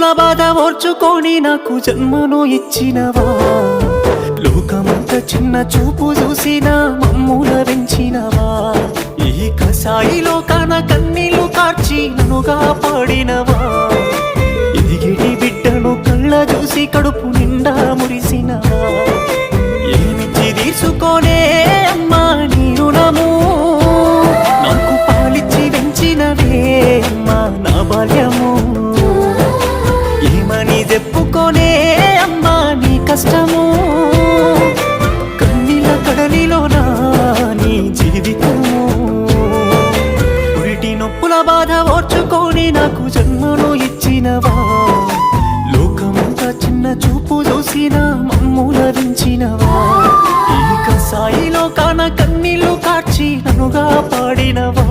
నొప్పుల బాధ ఓర్చుకొని నాకు జన్మను ఇచ్చినవా లోకమంత చిన్న చూపు చూసినా మమ్ముల పెంచినవా ఈ కసాయిలో కాన కన్నీళ్లు కార్చి నన్నుగా పాడినవా ఎదిగిడి బిడ్డను కళ్ళ చూసి కడుపు నిండా మురిసినవా ఏమిచ్చి తీసుకోనే అమ్మా నీ రుణము నాకు పాలిచ్చి పెంచినవే అమ్మా నా బాల్యము ఏమని చెప్పుకోనే అమ్మా నీ కష్టము కన్నీళ్ళ కడలిలోనా నీ జీవితము పురిటి నొప్పుల బాధ ఓర్చుకొని నాకు జన్మను ఇచ్చినవా లోకమంతా చిన్న చూపు చూసినా మమ్ముల దించినవా ఈ కసాయిలో కాన కన్నీళ్లు కార్చి నన్నుగా పాడినవా